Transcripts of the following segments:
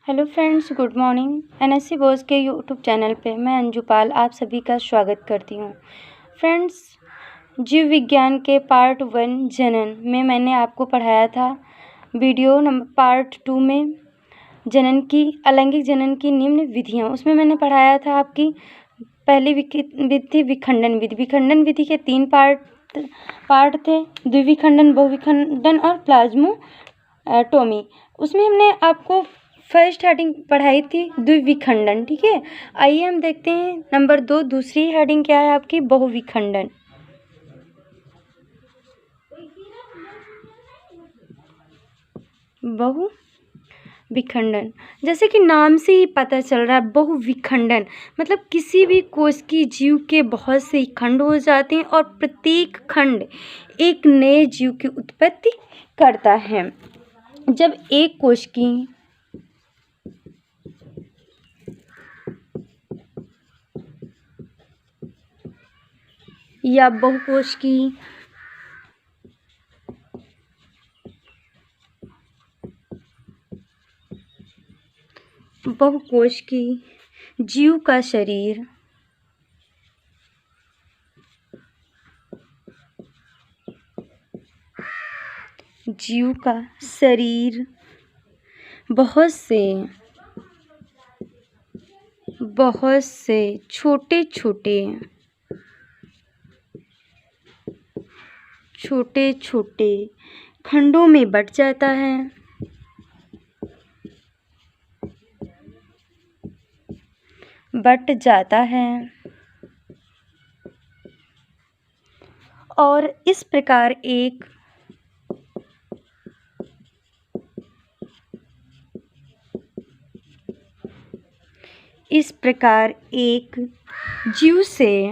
Hello friends, good morning. NSC boss के YouTube channel पे मैं अंजुपाल आप सभी का स्वागत करती हूँ। फ्रेंड्स, जीव विज्ञान के पार्ट 1 जनन में मैंने आपको पढ़ाया था वीडियो नंबर पार्ट 2 में जनन की अलैंगिक जनन की निम्न विधियाँ। उसमें मैंने पढ़ाया था आपकी पहली विधि विखंडन विधि। विखंडन विधि के 3 पार्ट थे, द्विविखंडन, बहुविखंडन और प्लाज्मोटोमी। उसमें हमने आपको फर्स्ट हेडिंग पढ़ाई थी द्विविखंडन। ठीक है, आइए हम देखते हैं नंबर 2 दूसरी हेडिंग क्या है आपकी, बहुविखंडन। बहुविखंडन, जैसे कि नाम से ही पता चल रहा है, बहुविखंडन मतलब किसी भी कोश की जीव के बहुत से खंड हो जाते हैं और प्रत्येक खंड एक नए जीव की उत्पत्ति करता है। जब एक कोश की या बहुकोश की जीव का शरीर बहुत से छोटे छोटे खंडों में बट जाता है और इस प्रकार एक जीव से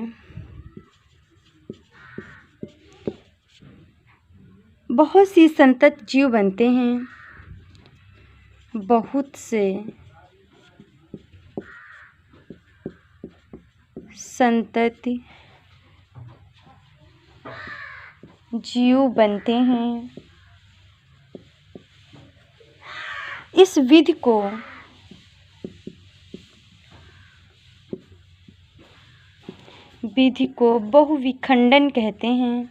बहुत सी संतत जीव बनते हैं। बहुत से संतति जीव बनते हैं। इस विधि को बहुविखंडन कहते हैं।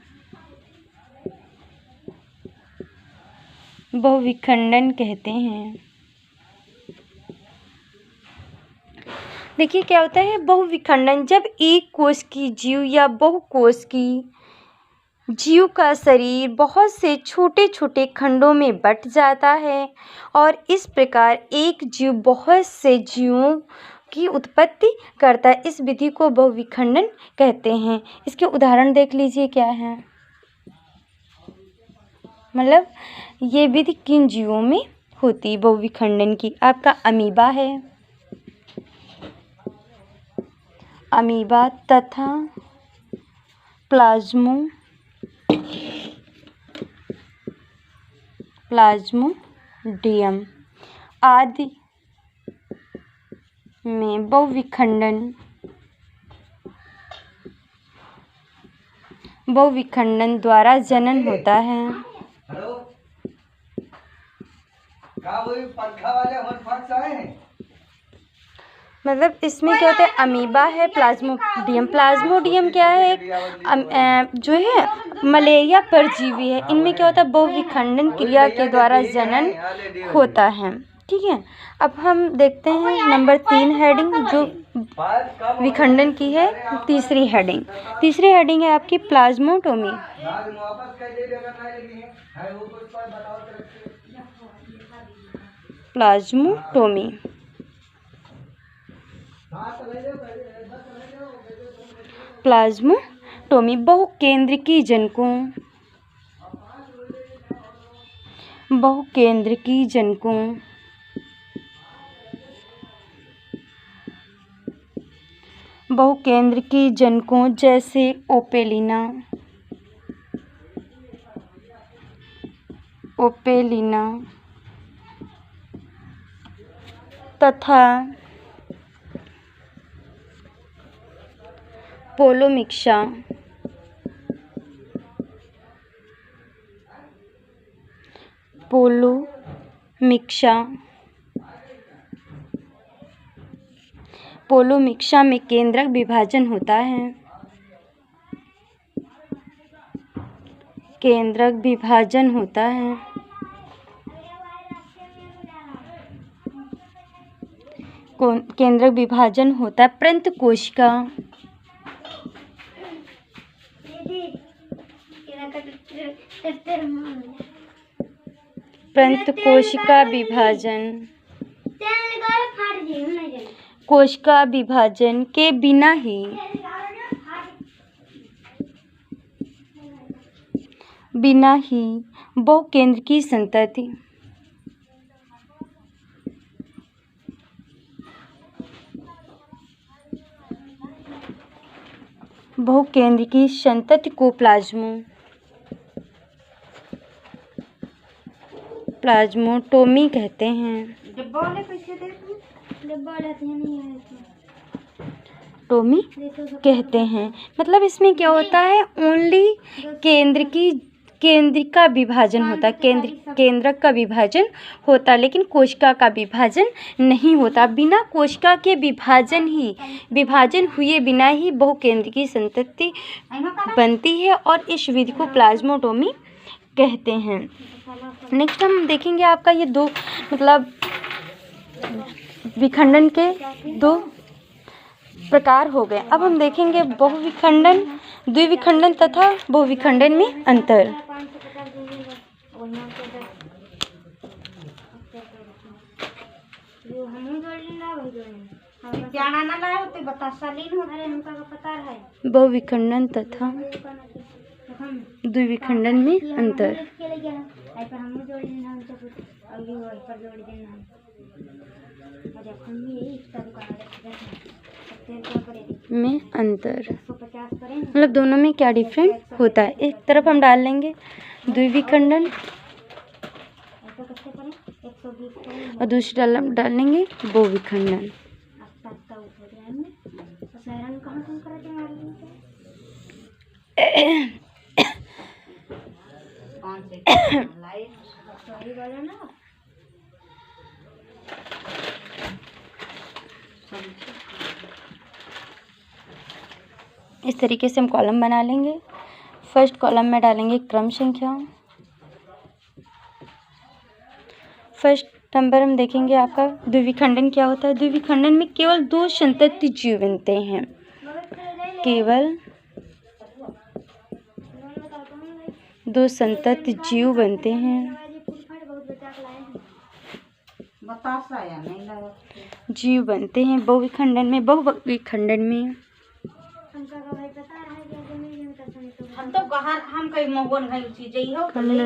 देखिए क्या होता है बहुविखंडन, जब एक कोश की जीव या बहुकोश की जीव का शरीर बहुत से छोटे छोटे खंडों में बट जाता है और इस प्रकार एक जीव बहुत से जीवों की उत्पत्ति करता है। इस विधि को बहुविखंडन कहते हैं। इसके उदाहरण देख लीजिए क्या है, मतलब ये विधि किन जीवों में होती बहुविखंडन की। आपका अमीबा तथा प्लाज्मोडियम आदि में बहुविखंडन द्वारा जनन होता है। मतलब इसमें क्या होता है, अमीबा है, प्लाज्मोडियम क्या है, जो है मलेरिया परजीवी है। इनमें क्या होता है, बहुविखंडन क्रिया के द्वारा जनन होता है। ठीक है, अब हम देखते हैं नंबर 3 हेडिंग जो विखंडन की है। तीसरी हेडिंग है आपकी प्लाज्मोटोमी। प्लाज्मोटोमी बहुकेंद्रकी जनकों जैसे ओपेलिना तथा पोलोमिक्सा पोलोमिक्सा में केंद्रक विभाजन होता है। केंद्रक विभाजन होता है। केंद्रक विभाजन होता है। प्रंत कोशिका विभाजन कोशिका विभाजन के बिना ही बहुकेंद्र की संतति को प्लाज्मोटोमी कहते हैं। टोमी कहते हैं। मतलब इसमें क्या होता है, ओनली केंद्र का विभाजन होता है, केंद्रक का विभाजन होता है, लेकिन कोशिका का विभाजन नहीं होता। बिना कोशिका के विभाजन हुए बिना ही बहुकेंद्र की संतति बनती है और इस विधि को प्लाज्मोटोमी कहते हैं। नेक्स्ट हम देखेंगे आपका ये दो मतलब विखंडन के दो प्रकार हो गए। अब हम देखेंगे बहुविखंडन, द्विविखंडन तथा बहुविखंडन में अंतर। बहुविखंडन तथा द्विविखंडन में अंतर। मतलब दोनों में क्या डिफरेंस होता है। एक तरफ हम डाल लेंगे द्विविखंडन और दूसरी तरफ डाल लेंगे बहुविखंडन। इस तरीके से हम कॉलम बना लेंगे। फर्स्ट कॉलम में डालेंगे क्रम संख्या। फर्स्ट नंबर हम देखेंगे आपका द्विविखंडन क्या होता है। द्विविखंडन में केवल दो संतति जीव बनते हैं। केवल दो संतति जीव बनते हैं। बहुविखंडन में खंडन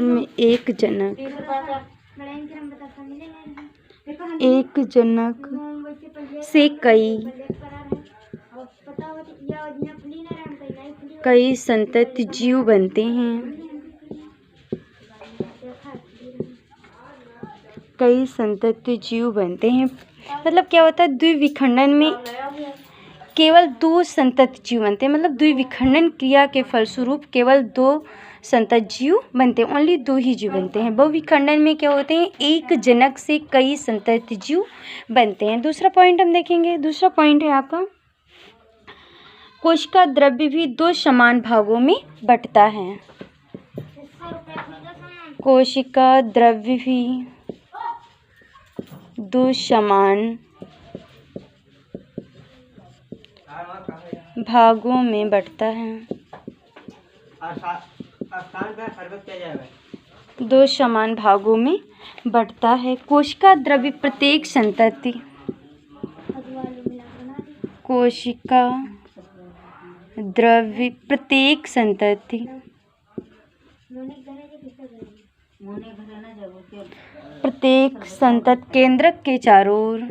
में एक जनक से कई संतति जीव बनते हैं। मतलब क्या होता है, द्विविखंडन में केवल दो संतति जीव बनते हैं। मतलब द्विविखंडन क्रिया के फलस्वरूप केवल दो संतति जीव बनते हैं, ओनली दो ही जीव बनते हैं। बहुविखंडन में क्या होते हैं, एक जनक से कई संतति जीव बनते हैं। दूसरा पॉइंट हम देखेंगे। दूसरा पॉइंट है आपका कोशिका द्रव्य भी दो समान भागों में बंटता है। कोशिका द्रव्य भी दो समान भागों में बंटता है। दो समान भागों में बंटता है। कोशिका द्रव्य प्रत्येक संतति प्रत्येक संतति केंद्रक के चारों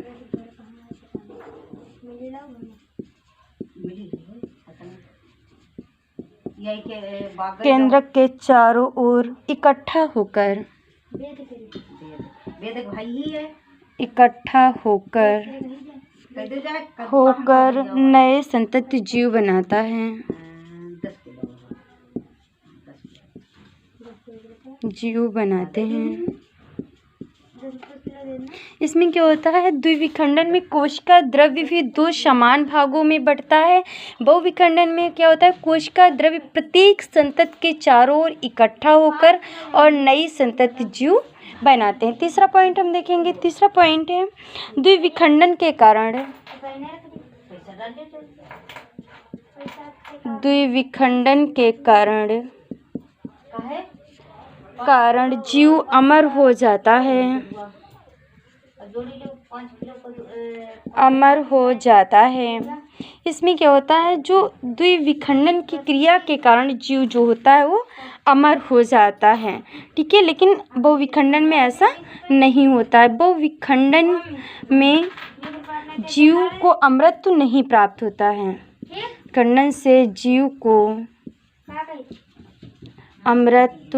ओर इकट्ठा होकर नए संतति जीव बनाता है। जीव बनाते हैं। इसमें क्या होता है, द्विविखंडन में कोशिका द्रव्य भी दो समान भागों में बंटता है। बहुविखंडन में क्या होता है, कोशिका द्रव्य प्रत्येक संतति के चारों ओर इकट्ठा होकर और नई संतति जीव बनाते हैं। तीसरा पॉइंट हम देखेंगे। तीसरा पॉइंट है द्विविखंडन के कारण जीव अमर हो जाता है। इसमें क्या होता है, जो द्विविखंडन की क्रिया के कारण जीव जो होता है वो अमर हो जाता है, ठीक है। लेकिन बहुविखंडन में ऐसा नहीं होता है। बहुविखंडन में जीव को अमृत नहीं प्राप्त होता है। खंडन से जीव को अमृत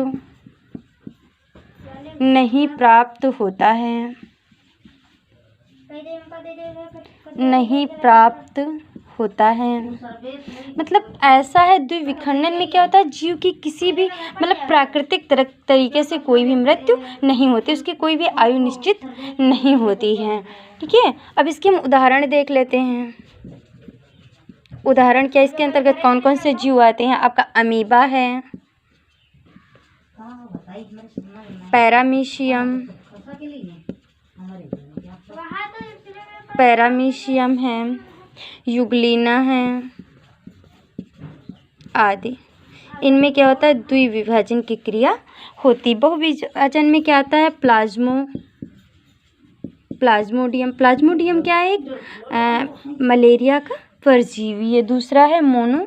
नहीं प्राप्त होता है, मतलब ऐसा है। द्विविखंडन में क्या होता है, जीव की किसी भी मतलब प्राकृतिक तरीके से कोई भी मृत्यु नहीं होती, उसकी कोई भी आयु निश्चित नहीं होती है, ठीक है। अब इसके हम उदाहरण देख लेते हैं। उदाहरण क्या, इसके अंतर्गत कौन कौन से जीव आते हैं। आपका अमीबा है, पैरामीशियम है, यूग्लिना है आदि। इनमें क्या होता है, द्विविभाजन की क्रिया होती। बहुविभाजन में क्या आता है, प्लाज्मोडियम। प्लाज्मोडियम क्या है, एक मलेरिया का परजीवी है। दूसरा है मोनोसिटिस।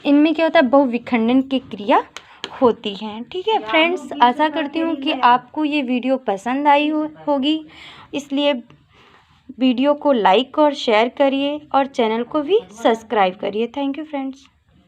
इनमें क्या होता है, बहुविखंडन की क्रिया होती है, ठीक है। फ्रेंड्स, आशा करती हूँ कि आपको ये वीडियो पसंद आई होगी, इसलिए वीडियो को लाइक और शेयर करिए और चैनल को भी सब्सक्राइब करिए। Thank you friends.